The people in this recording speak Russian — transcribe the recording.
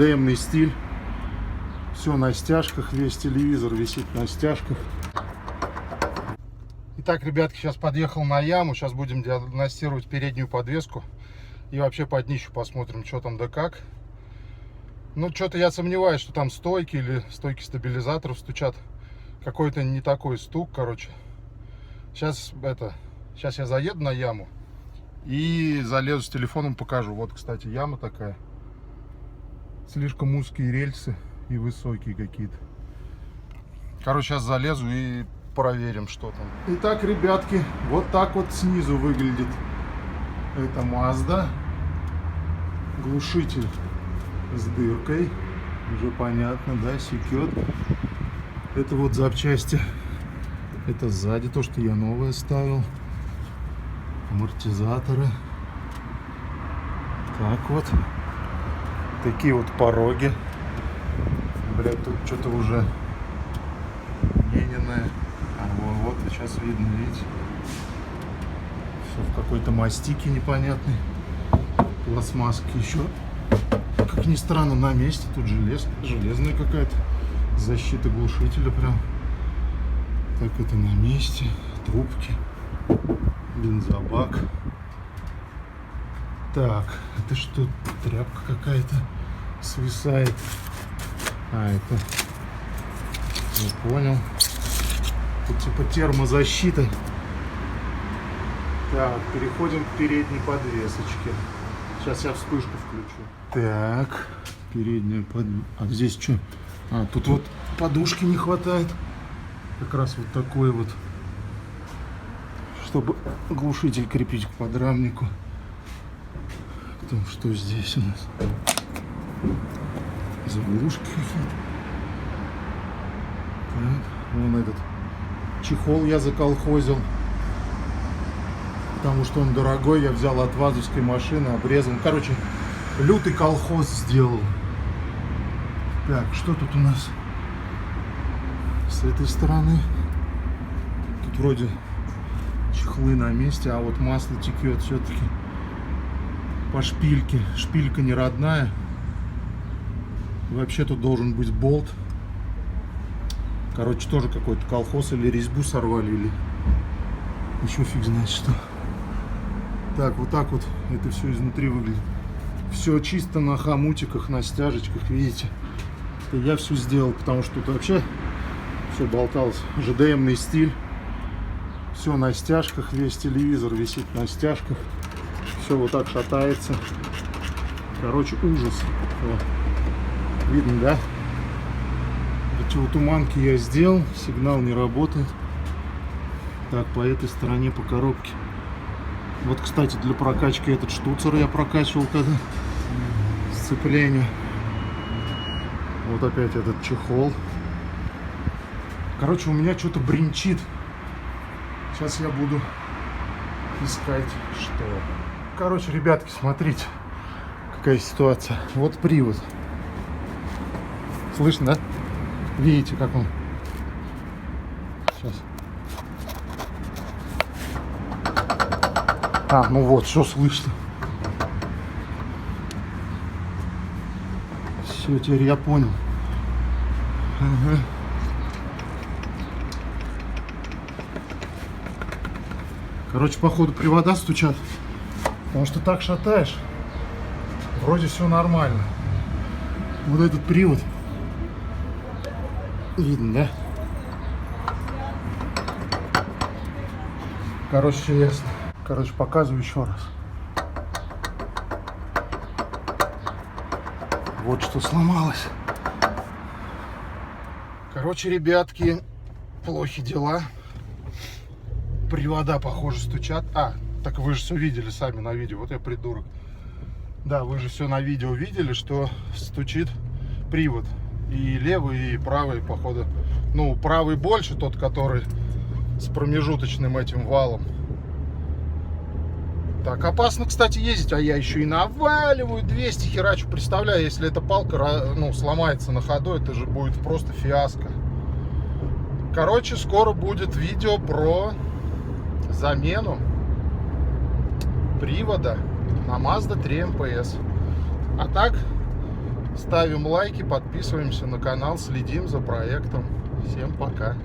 ЖДМный стиль. Все на стяжках, весь телевизор висит на стяжках. Итак, ребятки, сейчас подъехал на яму. Сейчас будем диагностировать переднюю подвеску. И вообще под днищу посмотрим, что там да как. Ну, что-то я сомневаюсь, что там стойки или стойки стабилизаторов стучат. Какой-то не такой стук, короче. Сейчас я заеду на яму и залезу с телефоном, покажу. Вот, кстати, яма такая. Слишком узкие рельсы и высокие какие-то. Короче, сейчас залезу и проверим, что там. Итак, ребятки, вот так вот снизу выглядит эта Mazda. Глушитель с дыркой. Уже понятно, да, секет. Это вот запчасти. Это сзади то, что я новое ставил. Амортизаторы. Так вот. Такие вот пороги. Блять, тут что-то уже глиняное. А вот сейчас видно, видите? Все в какой-то мастике непонятной. Пластмасски еще, как ни странно, на месте. Тут железная какая-то защита глушителя прям. Так, это на месте. Трубки. Бензобак. Так, это что? Тряпка какая-то свисает. А, это... Не понял. Тут типа термозащита. Так, переходим к передней подвесочке. Сейчас я вспышку включу. Так, передняя подвеска. А здесь что? А, тут вот подушки не хватает. Как раз вот такой вот. Чтобы глушитель крепить к подрамнику. Потом, что здесь у нас? Заглушки какие-то. Так, вон этот чехол я заколхозил. Потому что он дорогой, я взял от вазовской машины, обрезал. Короче, лютый колхоз сделал. Так, что тут у нас с этой стороны? Тут вроде чехлы на месте, а вот масло текет все-таки по шпильке. Шпилька не родная. Вообще тут должен быть болт. Короче, тоже какой-то колхоз, или резьбу сорвали, или еще фиг знает что. Так, вот так вот это все изнутри выглядит. Все чисто на хомутиках, на стяжечках, видите. Это я все сделал, потому что тут вообще все болталось. ЖДМный стиль. Все на стяжках, весь телевизор висит на стяжках. Все вот так шатается. Короче, ужас. Вот. Видно, да? Противотуманки я сделал, сигнал не работает. Так, по этой стороне, по коробке. Вот, кстати, для прокачки этот штуцер я прокачивал когда. Сцепление. Вот опять этот чехол. Короче, у меня что-то бринчит. Сейчас я буду искать что. Короче, ребятки, смотрите, какая ситуация. Вот привод. Слышно, да? Видите, как он? Сейчас. А, ну вот, все слышно. Все, теперь я понял. Ага. Короче, походу привода стучат. Потому что так шатаешь. Вроде все нормально. Вот этот привод. Видно, да? Короче, ясно. Короче, показываю еще раз. Вот что сломалось. Короче, ребятки, плохи дела. Привода, похоже, стучат. А, так вы же все видели сами на видео. Вот я придурок. Да, вы же все на видео видели, что стучит привод. И левый, и правый, походу. Ну, правый больше, тот, который с промежуточным этим валом. Так, опасно, кстати, ездить. А я еще и наваливаю 200 херачу. Представляю, если эта палка, ну, сломается на ходу, это же будет просто фиаско. Короче, скоро будет видео про замену привода на Mazda 3 MPS. А так, Ставим лайки, подписываемся на канал, следим за проектом. Всем пока.